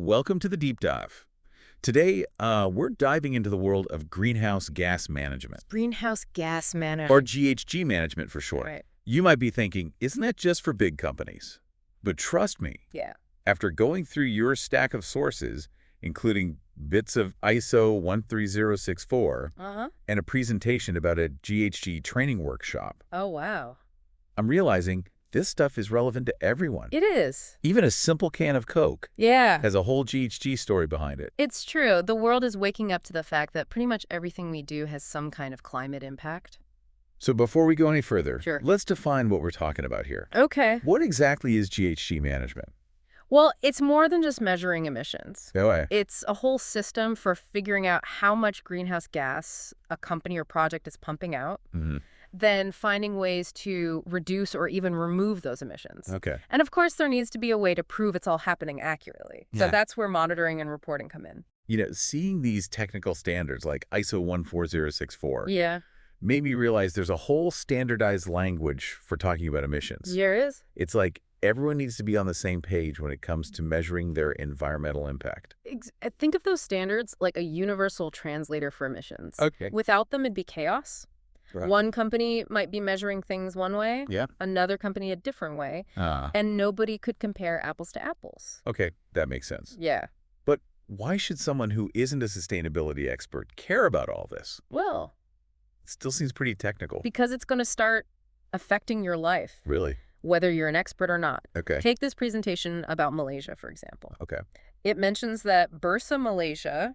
Welcome to the Deep Dive. Today, we're diving into the world of greenhouse gas management, Greenhouse gas or management. GHG management for short. Right. You might be thinking, isn't that just for big companies? But trust me, Yeah. after going through your stack of sources, including bits of ISO 13064 Uh-huh. and a presentation about a GHG training workshop, Oh, wow. I'm realizing this stuff is relevant to everyone. It is. Even a simple can of Coke Yeah. has a whole GHG story behind it. It's true. The world is waking up to the fact that pretty much everything we do has some kind of climate impact. So before we go any further, Sure. let's define what we're talking about here. Okay. What exactly is GHG management? Well, it's more than just measuring emissions. Oh, It's a whole system for figuring out how much greenhouse gas a company or project is pumping out, then finding ways to reduce or even remove those emissions. Okay. And of course, there needs to be a way to prove it's all happening accurately. So Yeah. that's where monitoring and reporting come in. Seeing these technical standards like ISO 14064 Yeah. made me realize there's a whole standardized language for talking about emissions. There is. It's like everyone needs to be on the same page when it comes to measuring their environmental impact. Think of those standards like a universal translator for emissions. Okay. Without them, it'd be chaos. Right. One company might be measuring things one way, Yeah. another company a different way, and nobody could compare apples to apples. Okay, that makes sense. Yeah. But why should someone who isn't a sustainability expert care about all this? Well, It still seems pretty technical. because it's going to start affecting your life, Really? whether you're an expert or not. Okay. Take this presentation about Malaysia, for example. Okay. It mentions that Bursa Malaysia,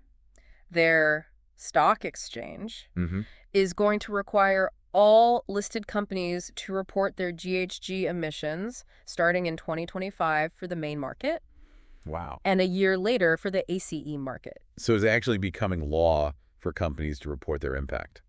their stock exchange, is going to require all listed companies to report their GHG emissions starting in 2025 for the main market Wow. and a year later for the ACE market. So it's actually becoming law for companies to report their impact.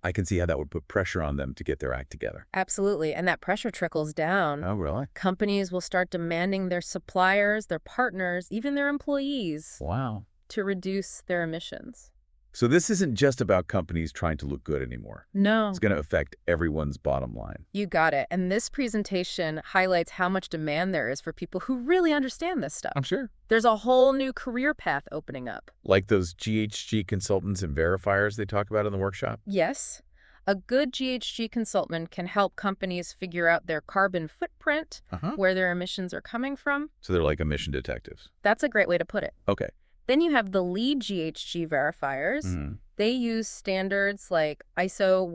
I can see how that would put pressure on them to get their act together. Absolutely. And that pressure trickles down. Oh, really? Companies will start demanding their suppliers, their partners, even their employees Wow. to reduce their emissions. So this isn't just about companies trying to look good anymore. No. It's going to affect everyone's bottom line. You got it. And this presentation highlights how much demand there is for people who really understand this stuff. I'm sure. There's a whole new career path opening up. Like those GHG consultants and verifiers they talk about in the workshop? Yes, a good GHG consultant can help companies figure out their carbon footprint, where their emissions are coming from. So they're like emission detectives. That's a great way to put it. Okay. Then you have the lead GHG verifiers. They use standards like ISO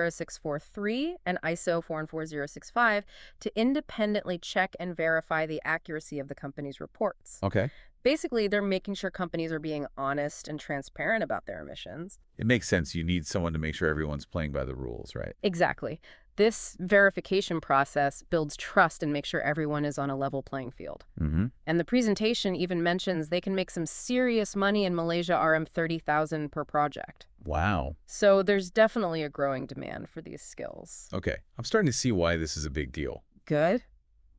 140643 and ISO 144065 to independently check and verify the accuracy of the company's reports. Okay. Basically, they're making sure companies are being honest and transparent about their emissions. It makes sense. You need someone to make sure everyone's playing by the rules, right? Exactly. This verification process builds trust and makes sure everyone is on a level playing field. And the presentation even mentions they can make some serious money in Malaysia, RM 30,000 per project. Wow. So there's definitely a growing demand for these skills. Okay. I'm starting to see why this is a big deal. Good.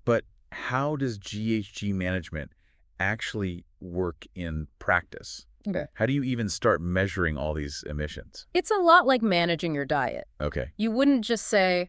But how does GHG management actually work in practice? Okay. How do you even start measuring all these emissions? It's a lot like managing your diet. Okay. You wouldn't just say,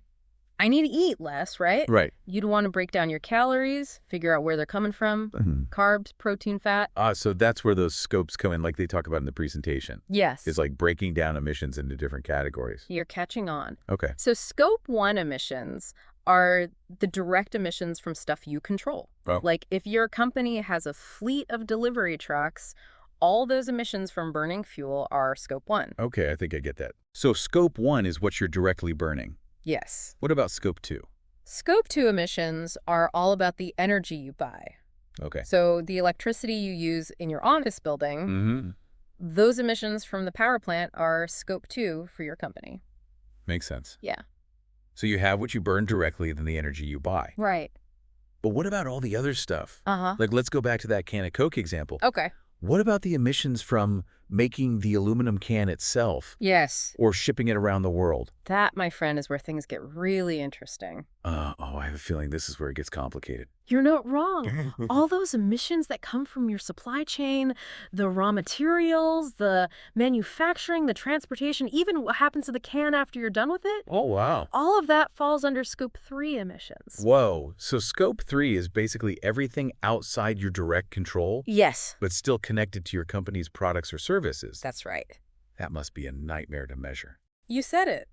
I need to eat less, right? Right. You'd want to break down your calories, figure out where they're coming from, carbs, protein, fat. So that's where those scopes come in, like they talk about in the presentation. Yes. It's like breaking down emissions into different categories. You're catching on. Okay. So Scope 1 emissions are the direct emissions from stuff you control. Oh. Like if your company has a fleet of delivery trucks, all those emissions from burning fuel are Scope 1. Okay, I think I get that. So Scope 1 is what you're directly burning. Yes. What about Scope 2? Scope 2 emissions are all about the energy you buy. Okay. So the electricity you use in your office building, those emissions from the power plant are Scope 2 for your company. Makes sense. Yeah. So you have what you burn directly, then the energy you buy. Right. But what about all the other stuff? Uh-huh. Like, let's go back to that can of Coke example. Okay. What about the emissions from making the aluminum can itself Yes. or shipping it around the world. That, my friend, is where things get really interesting. I have a feeling this is where it gets complicated. You're not wrong. All those emissions that come from your supply chain, the raw materials, the manufacturing, the transportation, even what happens to the can after you're done with it, Oh, wow. all of that falls under Scope 3 emissions. Whoa. So Scope 3 is basically everything outside your direct control, Yes, but still connected to your company's products or services. that's right. That must be a nightmare to measure. You said it.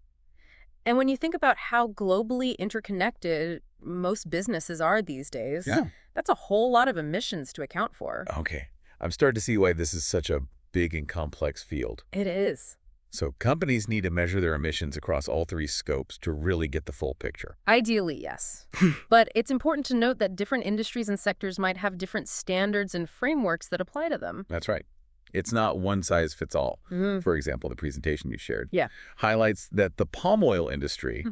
And when you think about how globally interconnected most businesses are these days, Yeah. that's a whole lot of emissions to account for. Okay. I'm starting to see why this is such a big and complex field. It is. So companies need to measure their emissions across all three scopes to really get the full picture. Ideally, yes. But it's important to note that different industries and sectors might have different standards and frameworks that apply to them. That's right. It's not one size fits all. Mm. For example, the presentation you shared Yeah. highlights that the palm oil industry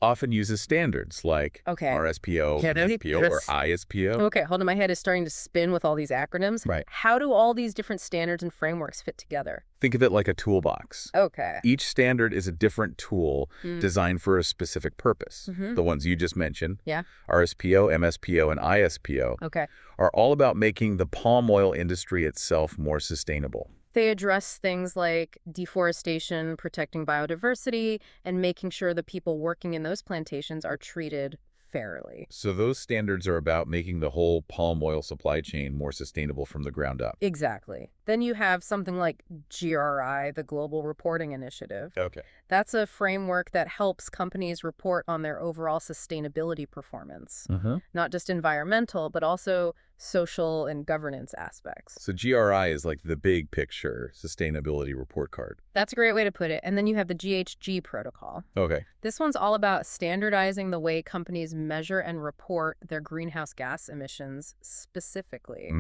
often uses standards like Okay. RSPO, Can I- SPO, or ISPO. Okay, hold on. My head is starting to spin with all these acronyms. Right. How do all these different standards and frameworks fit together? Think of it like a toolbox. Okay. Each standard is a different tool designed for a specific purpose. The ones you just mentioned, Yeah. RSPO, MSPO, and ISPO, Okay. are all about making the palm oil industry itself more sustainable. They address things like deforestation, protecting biodiversity, and making sure the people working in those plantations are treated fairly. So those standards are about making the whole palm oil supply chain more sustainable from the ground up. Exactly. Then you have something like GRI, the Global Reporting Initiative. Okay. That's a framework that helps companies report on their overall sustainability performance, not just environmental, but also social and governance aspects. So GRI is like the big picture sustainability report card. That's a great way to put it. And then you have the GHG protocol. Okay. This one's all about standardizing the way companies measure and report their greenhouse gas emissions specifically.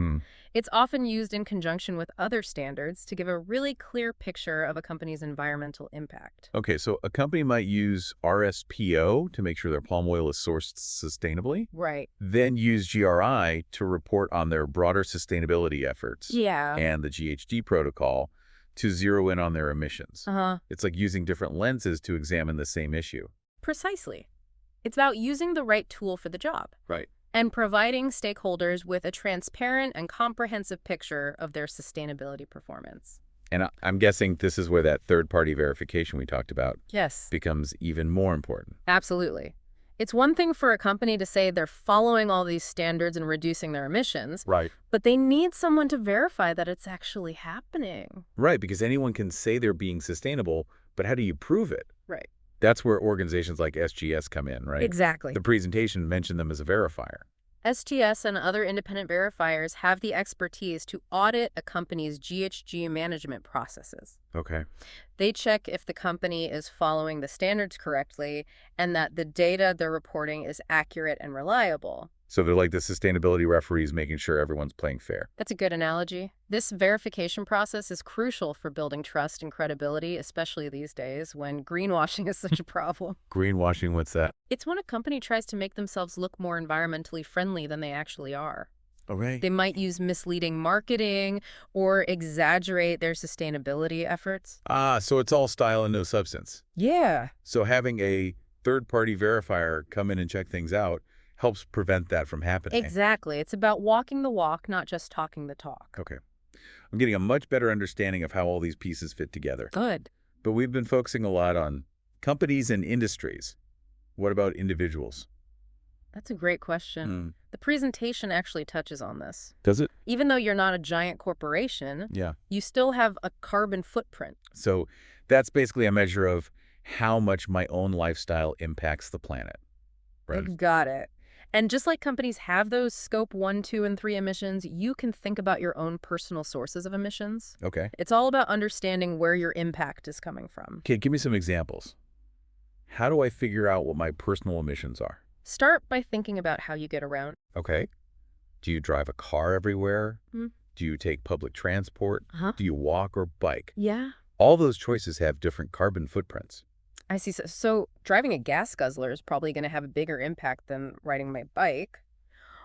It's often used in conjunction with other standards to give a really clear picture of a company's environmental impact. Okay, so a company might use RSPO to make sure their palm oil is sourced sustainably, Right. then use GRI to report on their broader sustainability efforts, Yeah. and the GHG protocol to zero in on their emissions. It's like using different lenses to examine the same issue. Precisely. It's about using the right tool for the job Right. and providing stakeholders with a transparent and comprehensive picture of their sustainability performance. And I'm guessing this is where that third-party verification we talked about Yes, becomes even more important. absolutely. It's one thing for a company to say they're following all these standards and reducing their emissions, Right. but they need someone to verify that it's actually happening. Right, because anyone can say they're being sustainable, but how do you prove it? Right. That's where organizations like SGS come in, right? Exactly. The presentation mentioned them as a verifier. STS and other independent verifiers have the expertise to audit a company's GHG management processes. Okay. They check if the company is following the standards correctly and that the data they're reporting is accurate and reliable. So they're like the sustainability referees making sure everyone's playing fair. That's a good analogy. This verification process is crucial for building trust and credibility, especially these days when greenwashing is such a problem. Greenwashing, what's that? It's when a company tries to make themselves look more environmentally friendly than they actually are. Okay. They might use misleading marketing or exaggerate their sustainability efforts. So it's all style and no substance. Yeah. So having a third-party verifier come in and check things out helps prevent that from happening. Exactly. It's about walking the walk, not just talking the talk. Okay. I'm getting a much better understanding of how all these pieces fit together. Good. But we've been focusing a lot on companies and industries. What about individuals? That's a great question. The presentation actually touches on this. Does it? Even though you're not a giant corporation, Yeah. you still have a carbon footprint. So that's basically a measure of how much my own lifestyle impacts the planet. Right. You got it. And just like companies have those scope 1, 2, and 3 emissions, you can think about your own personal sources of emissions. Okay. It's all about understanding where your impact is coming from. Okay, give me some examples. How do I figure out what my personal emissions are? Start by thinking about how you get around. Okay. Do you drive a car everywhere? Do you take public transport? Do you walk or bike? Yeah. All those choices have different carbon footprints. I see. So driving a gas guzzler is probably going to have a bigger impact than riding my bike.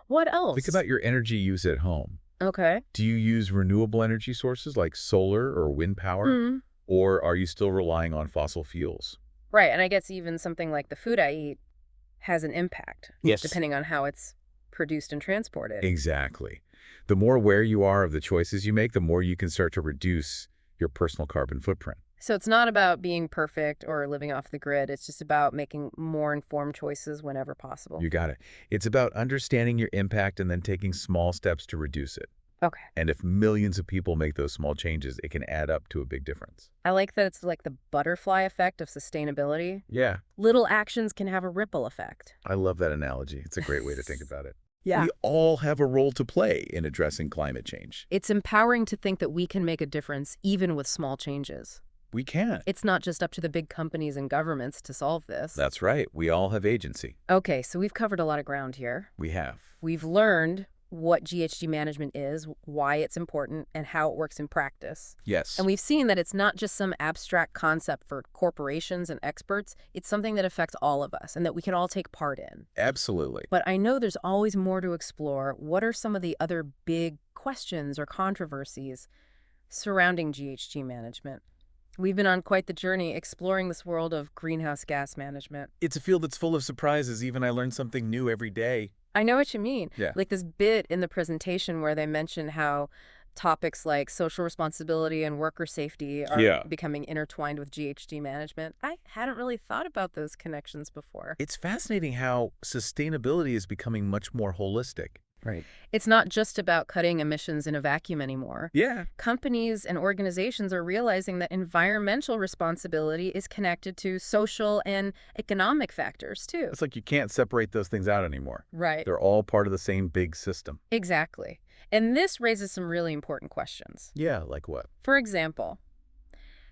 What else? Think about your energy use at home. Okay. Do you use renewable energy sources like solar or wind power, Mm. or are you still relying on fossil fuels? Right, and I guess even something like the food I eat has an impact, Yes. depending on how it's produced and transported. Exactly. The more aware you are of the choices you make, the more you can start to reduce your personal carbon footprint. So it's not about being perfect or living off the grid. It's just about making more informed choices whenever possible. You got it. It's about understanding your impact and then taking small steps to reduce it. Okay. And if millions of people make those small changes, it can add up to a big difference. I like that it's like the butterfly effect of sustainability. Yeah, Little actions can have a ripple effect. I love that analogy. It's a great way to think about it. Yeah. We all have a role to play in addressing climate change. It's empowering to think that we can make a difference even with small changes. We can. It's not just up to the big companies and governments to solve this. That's right. We all have agency. Okay, so we've covered a lot of ground here. We have. We've learned what GHG management is, why it's important, and how it works in practice. Yes. And we've seen that it's not just some abstract concept for corporations and experts. It's something that affects all of us and that we can all take part in. Absolutely. But I know there's always more to explore. What are some of the other big questions or controversies surrounding GHG management? We've been on quite the journey exploring this world of greenhouse gas management. It's a field that's full of surprises. Even I learn something new every day. I know what you mean. Yeah. Like this bit in the presentation where they mention how topics like social responsibility and worker safety are Yeah. becoming intertwined with GHG management. I hadn't really thought about those connections before. It's fascinating how sustainability is becoming much more holistic. Right. It's not just about cutting emissions in a vacuum anymore. Yeah. Companies and organizations are realizing that environmental responsibility is connected to social and economic factors, too. It's like you can't separate those things out anymore. Right. They're all part of the same big system. Exactly. And this raises some really important questions. Yeah, like what? For example,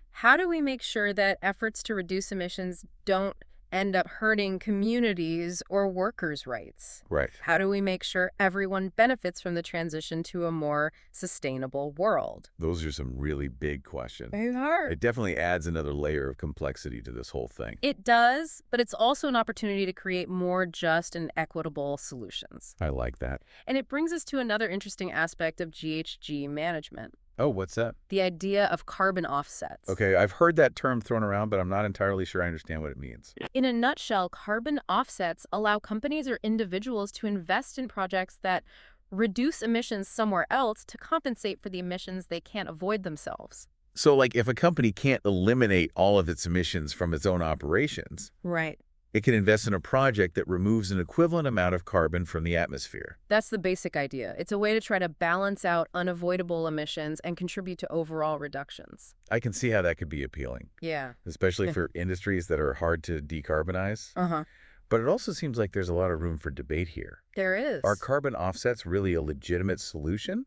how do we make sure that efforts to reduce emissions don't end up hurting communities or workers' rights? Right. How do we make sure everyone benefits from the transition to a more sustainable world? Those are some really big questions. They are. It definitely adds another layer of complexity to this whole thing. It does, but it's also an opportunity to create more just and equitable solutions. I like that. And it brings us to another interesting aspect of GHG management, Oh, what's that? the idea of carbon offsets. Okay, I've heard that term thrown around, but I'm not entirely sure I understand what it means. In a nutshell, carbon offsets allow companies or individuals to invest in projects that reduce emissions somewhere else to compensate for the emissions they can't avoid themselves. So, like, if a company can't eliminate all of its emissions from its own operations, Right. it can invest in a project that removes an equivalent amount of carbon from the atmosphere. That's the basic idea. It's a way to try to balance out unavoidable emissions and contribute to overall reductions. I can see how that could be appealing, Yeah. especially for industries that are hard to decarbonize. Uh-huh. But it also seems like there's a lot of room for debate here. There is. Are carbon offsets really a legitimate solution,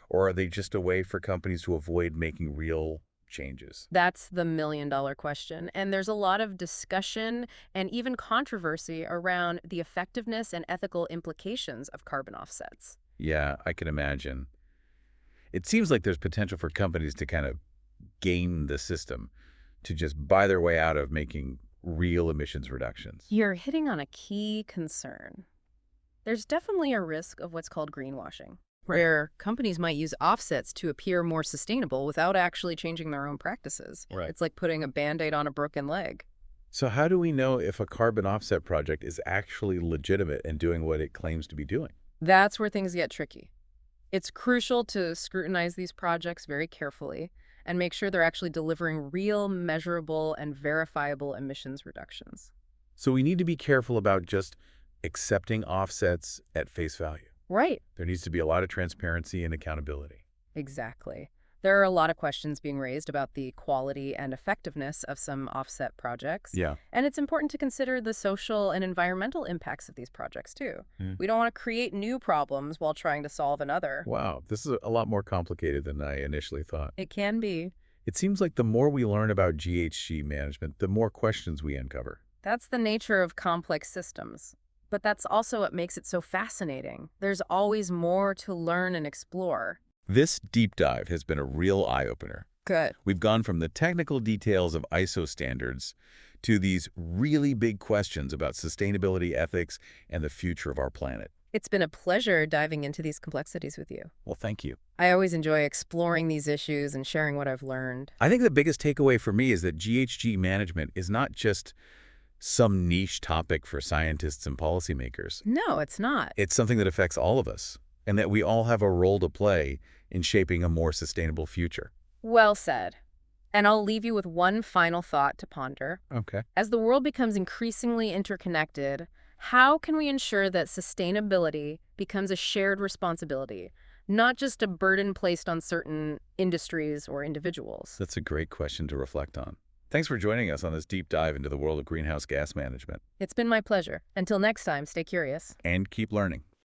or are they just a way for companies to avoid making real changes? That's the million-dollar question. And there's a lot of discussion and even controversy around the effectiveness and ethical implications of carbon offsets. Yeah, I can imagine. It seems like there's potential for companies to kind of game the system, to just buy their way out of making real emissions reductions. You're hitting on a key concern. There's definitely a risk of what's called greenwashing, where companies might use offsets to appear more sustainable without actually changing their own practices. Right. It's like putting a Band-Aid on a broken leg. So how do we know if a carbon offset project is actually legitimate and doing what it claims to be doing? That's where things get tricky. It's crucial to scrutinize these projects very carefully and make sure they're actually delivering real, measurable, and verifiable emissions reductions. So we need to be careful about just accepting offsets at face value. Right. There needs to be a lot of transparency and accountability. Exactly. There are a lot of questions being raised about the quality and effectiveness of some offset projects. Yeah. And it's important to consider the social and environmental impacts of these projects, too. We don't want to create new problems while trying to solve another. Wow, this is a lot more complicated than I initially thought. It can be. It seems like the more we learn about GHG management, the more questions we uncover. That's the nature of complex systems. But that's also what makes it so fascinating. There's always more to learn and explore. This deep dive has been a real eye-opener. Good. We've gone from the technical details of ISO standards to these really big questions about sustainability ethics and the future of our planet. It's been a pleasure diving into these complexities with you. Well, thank you. I always enjoy exploring these issues and sharing what I've learned. I think the biggest takeaway for me is that GHG management is not just some niche topic for scientists and policymakers. No, it's not. It's something that affects all of us, and that we all have a role to play in shaping a more sustainable future. Well said. And I'll leave you with one final thought to ponder. Okay. As the world becomes increasingly interconnected, how can we ensure that sustainability becomes a shared responsibility, not just a burden placed on certain industries or individuals? That's a great question to reflect on. Thanks for joining us on this deep dive into the world of greenhouse gas management. It's been my pleasure. Until next time, stay curious. And keep learning.